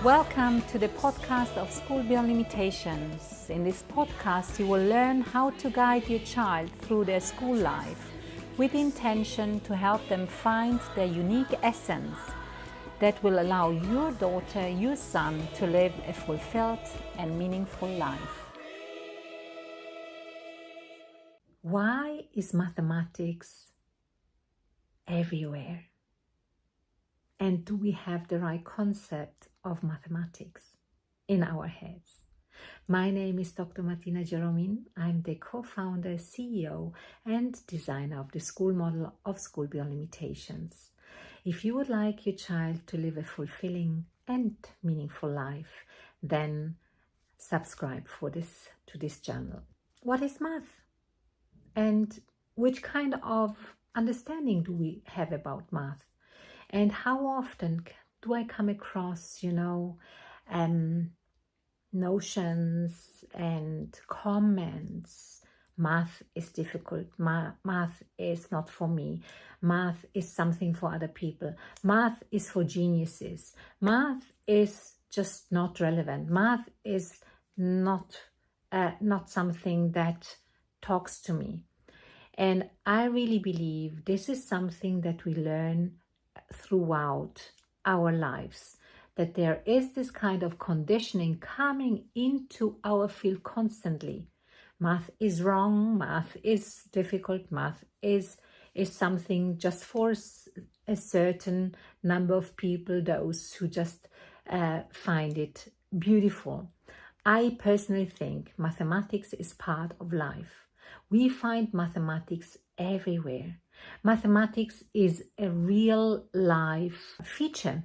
Welcome to the podcast of School Beyond Limitations. In this podcast, you will learn how to guide your child through their school life with intention to help them find their unique essence that will allow your daughter, your son to live a fulfilled and meaningful life. Why is mathematics everywhere? And do we have the right concept of mathematics in our heads? My name is Dr. Martina. I'm the co-founder, CEO, and designer of the school model of School Beyond Limitations. If you would like your child to live a fulfilling and meaningful life, then subscribe to this channel. What is math? And which kind of understanding do we have about math? And how often do I come across, notions and comments? Math is difficult. Math is not for me. Math is something for other people. Math is for geniuses. Math is just not relevant. Math is not something that talks to me. And I really believe this is something that we learn throughout our lives, that there is this kind of conditioning coming into our field constantly. Math is wrong, math is difficult, math is something just for a certain number of people, those who just find it beautiful. I personally think mathematics is part of life. We find mathematics everywhere. Mathematics is a real life feature.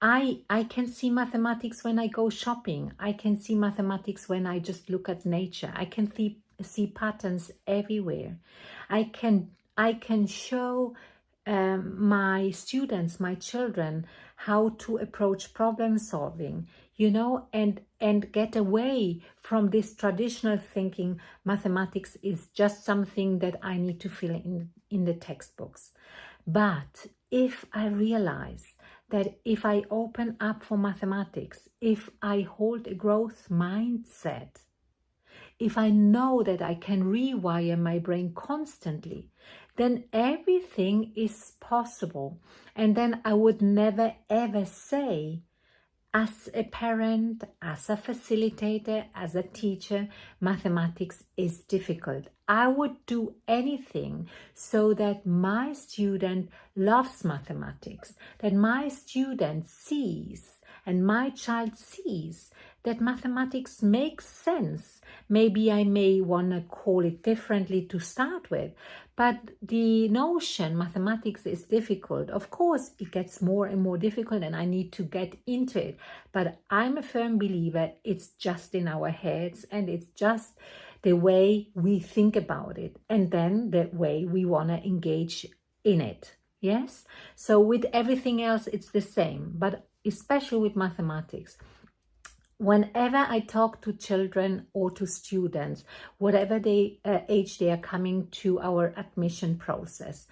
I can see mathematics when I go shopping. I can see mathematics when I just look at nature. I can see patterns everywhere. I can show my students, my children, how to approach problem solving, and get away from this traditional thinking. Mathematics is just something that I need to fill in the textbooks. But if I realize that if I open up for mathematics, if I hold a growth mindset, if I know that I can rewire my brain constantly, then everything is possible. And then I would never ever say, as a parent, as a facilitator, as a teacher, mathematics is difficult. I would do anything so that my student loves mathematics, that my student sees and my child sees that mathematics makes sense. Maybe I may want to call it differently to start with, but the notion mathematics is difficult, of course, it gets more and more difficult and I need to get into it. But I'm a firm believer it's just in our heads and it's just the way we think about it and then the way we want to engage in it. Yes? So with everything else, it's the same, but especially with mathematics. Whenever I talk to children or to students, whatever age they are coming to our admission process,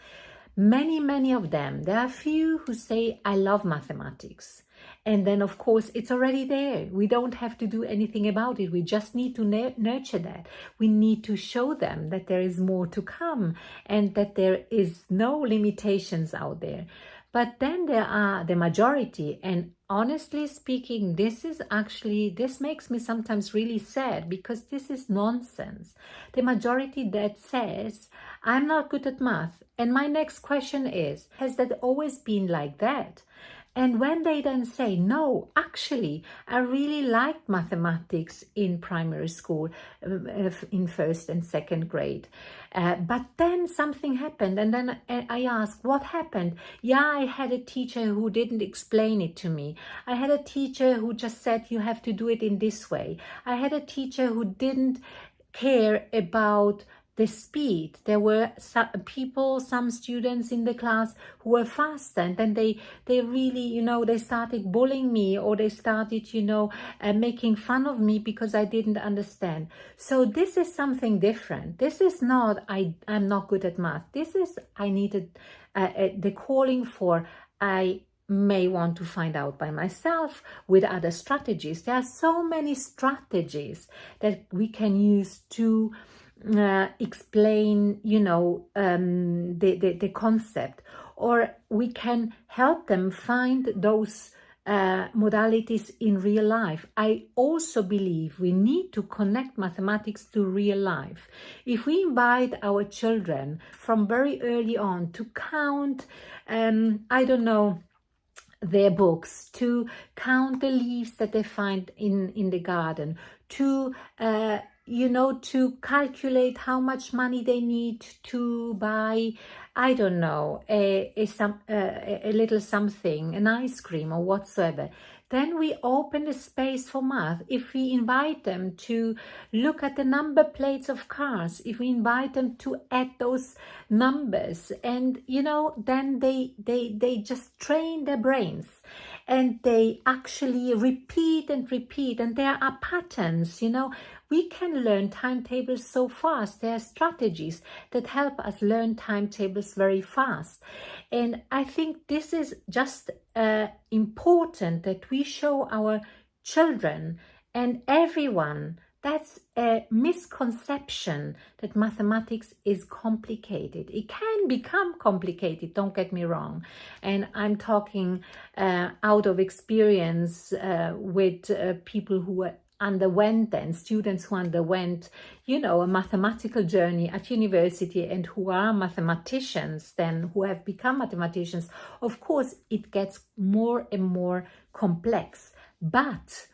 many of them, there are a few who say, I love mathematics. And then, of course, it's already there. We don't have to do anything about it. We just need to nurture that. We need to show them that there is more to come and that there is no limitations out there. But then there are the majority, and honestly speaking, this makes me sometimes really sad because this is nonsense. The majority that says, I'm not good at math. And my next question is, has that always been like that? And when they then say, no, actually, I really liked mathematics in primary school, in first and second grade. But then something happened. And then I asked, what happened? Yeah, I had a teacher who didn't explain it to me. I had a teacher who just said, you have to do it in this way. I had a teacher who didn't care about the speed. There were some students in the class who were faster, and then they really, they started bullying me, or they started, making fun of me because I didn't understand. So this is something different. This is not, I'm not good at math. This is, I needed the calling for, I may want to find out by myself with other strategies. There are so many strategies that we can use to explain, the concept, or we can help them find those modalities in real life. I also believe we need to connect mathematics to real life. If we invite our children from very early on to count, their books, to count the leaves that they find in the garden, to to calculate how much money they need to buy, a little something, an ice cream or whatsoever, then we open the space for math. If we invite them to look at the number plates of cars, if we invite them to add those numbers, and then they just train their brains, and they actually repeat, and there are patterns. We can learn timetables so fast. There are strategies that help us learn timetables very fast. And I think this is just important that we show our children and everyone. That's a misconception that mathematics is complicated. It can become complicated, don't get me wrong. And I'm talking out of experience with people who underwent then, students who underwent, a mathematical journey at university and who are mathematicians then, who have become mathematicians. Of course, it gets more and more complex. But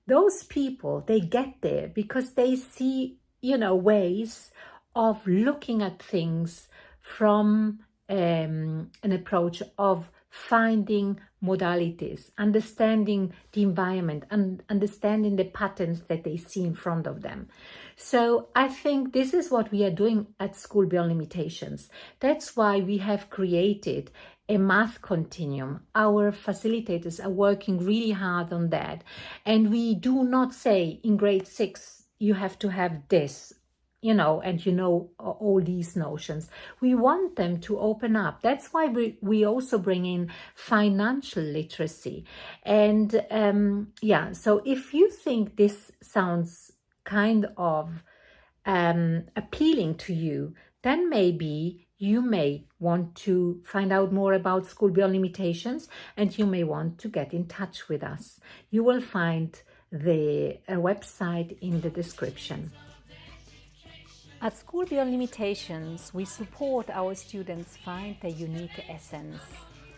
those people, they get there because they see, ways of looking at things from an approach of finding modalities, understanding the environment, and understanding the patterns that they see in front of them. So I think this is what we are doing at School Beyond Limitations. That's why we have created a math continuum. Our facilitators are working really hard on that. And we do not say in grade 6, you have to have this, and all these notions. We want them to open up. That's why we also bring in financial literacy. And so if you think this sounds kind of appealing to you, then maybe you may want to find out more about School Beyond Limitations, and you may want to get in touch with us. You will find the website in the description. At School Beyond Limitations, we support our students find their unique essence.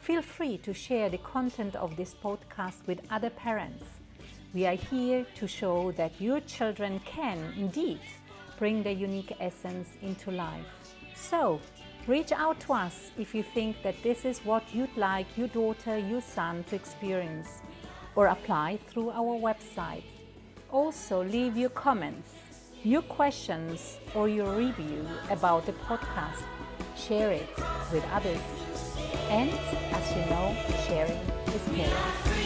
Feel free to share the content of this podcast with other parents. We are here to show that your children can, indeed, bring their unique essence into life. So, reach out to us if you think that this is what you'd like your daughter, your son to experience, or apply through our website. Also, leave your comments, your questions, or your review about the podcast. Share it with others. And as you know, sharing is caring.